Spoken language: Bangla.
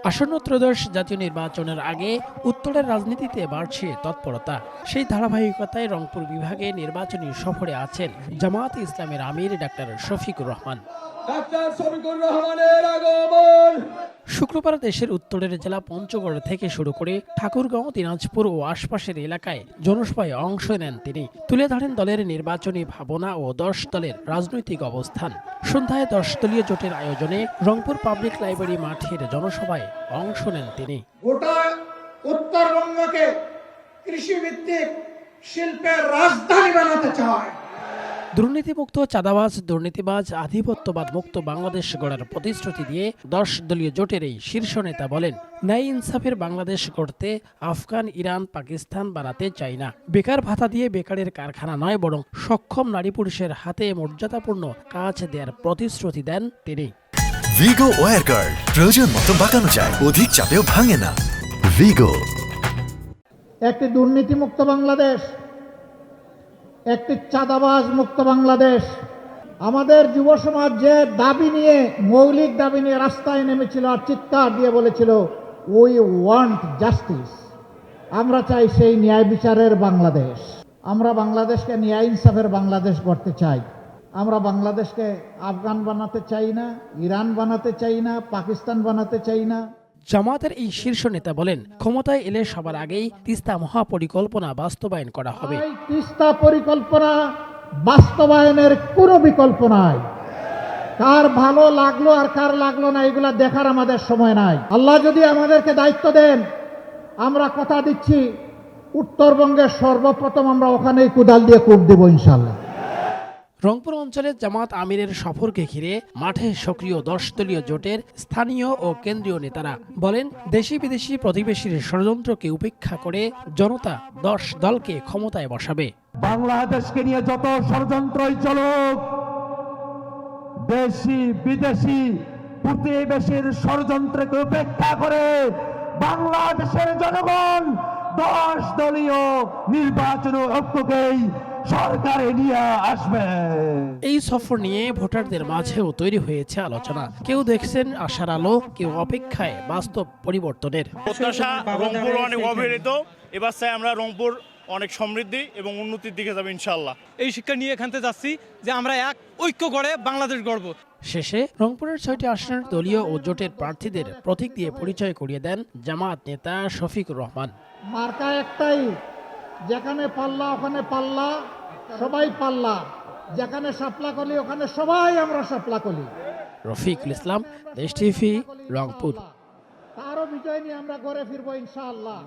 আসন্ন ত্রয়োদশ জাতীয় নির্বাচনের আগে উত্তরের রাজনীতিতে বাড়ছে তৎপরতা। সেই ধারাবাহিকতায় রংপুর বিভাগে নির্বাচনী সফরে আছেন জামায়াতে ইসলামের আমির ডাক্তার শফিকুর রহমান। শুক্রবার দেশের উত্তরের জেলা পঞ্চগড় থেকে শুরু করে ঠাকুরগাঁও, দিনাজপুর ও আশপাশের এলাকায় জনসভায় অংশ নেন তিনি। তুলে ধরেন দলের নির্বাচনী ভাবনা ও 10 দলের রাজনৈতিক অবস্থান। সন্ধ্যায় 10 দলীয় জোটের আয়োজনে রংপুর পাবলিক লাইব্রেরি মাঠের জনসভায় অংশ নেন তিনি। গোটা উত্তরবঙ্গকে কৃষিভিত্তিক শিল্পের রাজধানী বানাতে চায়। দুর্নীতিমুক্ত, চাঁদাবাজ, দুর্নীতিবাজ, আধিপত্যবাদ মুক্ত বাংলাদেশ গড়ার প্রতিশ্রুতি দিয়ে 10 দলীয় জোটের এই শীর্ষ নেতা বলেন, ন্যায় ইনসাফের বাংলাদেশ গড়তে আফগান, ইরান, পাকিস্তান বানাতে চাই না। বেকার ভাতা দিয়ে বেকারের কারখানা নয়, বরং সক্ষম নারী পুরুষের হাতে মর্যাদাপূর্ণ কাজ দেওয়ার প্রতিশ্রুতি দেন তিনি। ভিগো ওয়্যার গার্ড প্রয়োজন মতো বাঁকানো যায়, অধিক চাপেও ভাঙে না। ভিগো। একটি দুর্নীতিমুক্ত বাংলাদেশ, একটি চাঁদাবাজ মুক্ত বাংলাদেশ। আমাদের যুব সমাজ যে দাবি নিয়ে, মৌলিক দাবি নিয়ে রাস্তায় নেমেছিল আর চিৎকার দিয়ে বলেছিল, উই ওয়ান্ট জাস্টিস। আমরা চাই সেই ন্যায় বিচারের বাংলাদেশ। আমরা বাংলাদেশকে ন্যায় ইনসাফের বাংলাদেশ গড়তে চাই। আমরা বাংলাদেশকে আফগান বানাতে চাই না, ইরান বানাতে চাই না, পাকিস্তান বানাতে চাই না। জামায়াতের এই শীর্ষ নেতা বলেন, ক্ষমতায় এলে সবার আগেই তিস্তা মহাপরিকল্পনা বাস্তবায়ন করা হবে। তিস্তা পরিকল্পনা বাস্তবায়নের কোনো বিকল্প নাই। কার ভালো লাগলো আর কার লাগলো না এগুলা দেখার আমাদের সময় নাই। আল্লাহ যদি আমাদেরকে দায়িত্ব দেন, আমরা কথা দিচ্ছি উত্তরবঙ্গের সর্বপ্রথম আমরা ওখানেই কুদাল দিয়ে কূপ দেব ইনশাল্লাহ। রংপুর অঞ্চলে জামাত আমিরের সফরকে ঘিরে মাঠে সক্রিয় 10 দলীয় জোটের স্থানীয় ও কেন্দ্রীয় নেতারা বলেন, দেশি বিদেশি প্রতিবেশীর ষড়যন্ত্রকে উপেক্ষা করে জনতা 10 দলকে ক্ষমতায় বসাবে। বাংলাদেশকে নিয়ে যত ষড়যন্ত্রই চলুক, দেশি বিদেশি প্রতিবেশীর ষড়যন্ত্রকে উপেক্ষা করে বাংলাদেশের জনগণ 10 দলীয় নির্বাচন ঐক্যকেই সরকারে নিয়ে আসবে। এই সফর নিয়ে ভোটারদের মাঝেও তৈরি হয়েছে আলোচনা। কেউ দেখছেন আশার আলো, কেউ অপেক্ষায় বাস্তব পরিবর্তনের। প্রত্যাশা রংপুর অনেক অবহেলিত, এবার চাই আমরা রংপুর অনেক সমৃদ্ধি এবং উন্নতির দিকে যাবে ইনশাআল্লাহ। এই শিক্ষা নিয়ে এখান থেকে যাচ্ছি যে আমরা এক ঐক্য গড়ে বাংলাদেশ গড়ব। শেষে রংপুরের 6টি আসনের দলীয় ও জোটের প্রার্থীদের প্রতীক দিয়ে পরিচয় করিয়ে দেন জামায়াত নেতা শফিকুর রহমান। মার্কা একটাই, যেখানে পাল্লা ওখানে পাল্লা, সবাই পাল্লা। যেখানে শাপলা কলি ওখানে সবাই আমরা শাপলা কলি। রফিকুল ইসলাম, দেশ টিভি, রংপুর। তারও বিজয় নিয়ে আমরা ঘরে ফিরবো ইনশাআল্লাহ।